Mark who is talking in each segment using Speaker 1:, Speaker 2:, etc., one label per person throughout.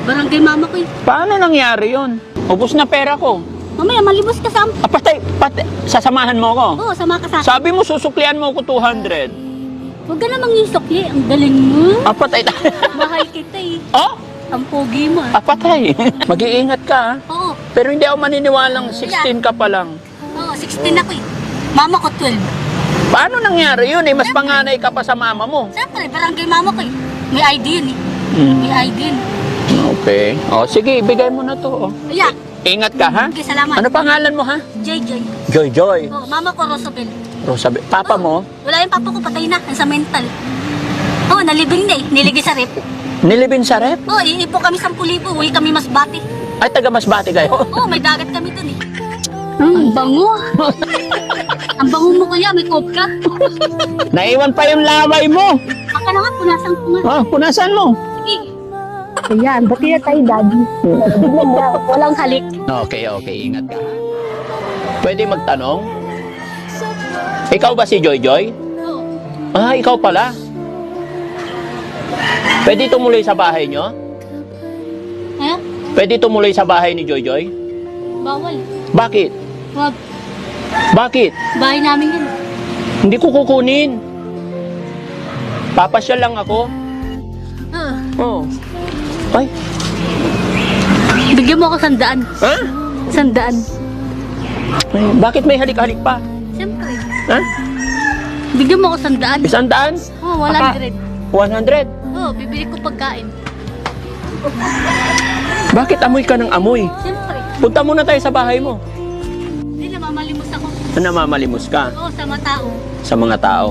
Speaker 1: Barangay mama ko eh.
Speaker 2: Paano nangyari yun? Ubus na pera ko.
Speaker 1: Mamaya, malibos ka sa...
Speaker 2: Patay, sasamahan mo ko.
Speaker 1: Oo, sama ka sa...
Speaker 2: Sabi mo, susuklian mo ko 200.
Speaker 1: Huwag ka namang yung sukli. Ang galing mo.
Speaker 2: Patay.
Speaker 1: Mahal kita eh.
Speaker 2: Oh?
Speaker 1: Ang pogi mo ah.
Speaker 2: Patay. Mag-iingat ka, ha?
Speaker 1: Oo.
Speaker 2: Pero hindi ako maniniwalang 16 ka pa lang.
Speaker 1: Oo, 16 ako eh. Mama ko 12.
Speaker 2: Paano nangyari yun eh? Mas panganay ka pa sa mama mo.
Speaker 1: Siyempre, barangay mama ko eh. May ID yun eh. May ID yun.
Speaker 2: Okay. O, sige, ibigay mo na to.
Speaker 1: Yeah.
Speaker 2: Ingat ka, ha?
Speaker 1: Okay, salamat.
Speaker 2: Ano pangalan mo, ha?
Speaker 1: JJ.
Speaker 2: Joy.
Speaker 1: Oo, mama ko Rosabel.
Speaker 2: Rosabe. Papa mo?
Speaker 1: Wala yung papa ko, patay na. Sa mental. Oo, nalibing na eh. Niligay sa rep.
Speaker 2: Nilibin sa rep?
Speaker 1: Oo, iipo kami 10,000. Uwi kami Masbate.
Speaker 2: Ay, taga Masbate kayo?
Speaker 1: Oo, may dagat kami dun eh. Ang bango. Ang bango mo kuya, may kopra.
Speaker 2: Naiwan pa yung laway mo.
Speaker 1: Baka na nga, punasan ko nga.
Speaker 2: Punasan mo.
Speaker 1: Sige. Ayan, ba't na tayo, daddy? Biglang daw, walang halik.
Speaker 2: Okay. Ingat ka. Pwede magtanong? Ikaw ba si Joy?
Speaker 1: Oo.
Speaker 2: Ikaw pala. Pwede tumuloy sa bahay nyo?
Speaker 1: Ha?
Speaker 2: Pwede tumuloy sa bahay ni Joy?
Speaker 1: Bawal.
Speaker 2: Bakit?
Speaker 1: Wag.
Speaker 2: Bakit?
Speaker 1: Bahay namin yun.
Speaker 2: Hindi ko kukunin. Papasyal lang ako. Oh. Ay.
Speaker 1: Bigyan mo ako 100.
Speaker 2: Ha?
Speaker 1: 100.
Speaker 2: Ay, bakit may halik-halik pa?
Speaker 1: Siyempre.
Speaker 2: Ha?
Speaker 1: Bigyan mo ako 100.
Speaker 2: 100?
Speaker 1: Oo, 100.
Speaker 2: 100?
Speaker 1: Oo, bibili ko pagkain.
Speaker 2: Bakit amoy ka ng amoy?
Speaker 1: Siyempre.
Speaker 2: Punta muna tayo sa bahay mo.
Speaker 1: Hindi, namamalimos ako.
Speaker 2: Namamalimos ka
Speaker 1: Oo, sa mga tao.
Speaker 2: sa mga tao.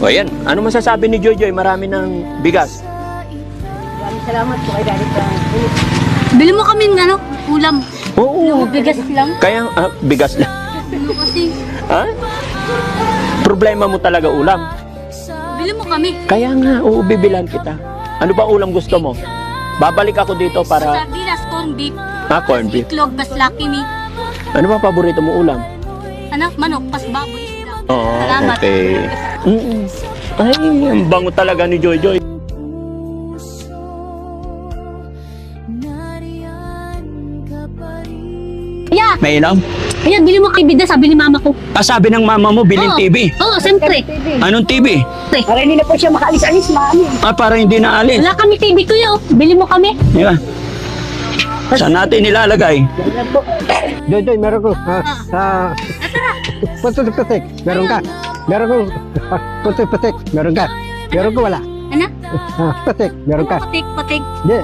Speaker 2: O yan, ano masasabi ni Joy? Marami ng bigas.
Speaker 1: Maraming salamat po kay Daddy Frank. Bili mo kami ng ano, ulam.
Speaker 2: Oo.
Speaker 1: Bigas lang.
Speaker 2: Kaya, bigas lang.
Speaker 1: Ano kasi?
Speaker 2: Ha? Problema mo talaga ulam.
Speaker 1: Bili mo kami.
Speaker 2: Kaya nga, bibilan kita. Ano ba ulam gusto mo? Babalik ako dito para...
Speaker 1: Sardinas, corned beef.
Speaker 2: corned beef.
Speaker 1: Itlog, baslaki meat.
Speaker 2: Ano ba paborito mo ulam?
Speaker 1: Ano, manok, pasbaboy, isda.
Speaker 2: Oo,
Speaker 1: Salamat.
Speaker 2: okay. Ay, ang bango talaga ni Joy.
Speaker 1: Yeah.
Speaker 2: May ilaw?
Speaker 1: Ayan, bili mo kay Bida, sabi ni mama ko.
Speaker 2: Sabi ng mama mo, bilhin
Speaker 1: Oo.
Speaker 2: TV.
Speaker 1: Oo, siyempre.
Speaker 2: Anong TV?
Speaker 1: Para hindi na po siya makaalis-alis, mami.
Speaker 2: Para hindi naalis.
Speaker 1: Wala kami TV kuya, oh. Bili mo kami.
Speaker 2: Di ba? Saan natin nilalagay?
Speaker 3: Joy, meron ko. Punto sa patik, meron ka. Meron ko. Punto sa patik, meron ka. Meron ko wala.
Speaker 1: Ano?
Speaker 3: Patik, meron ka.
Speaker 1: Patik, patik.
Speaker 3: Hindi.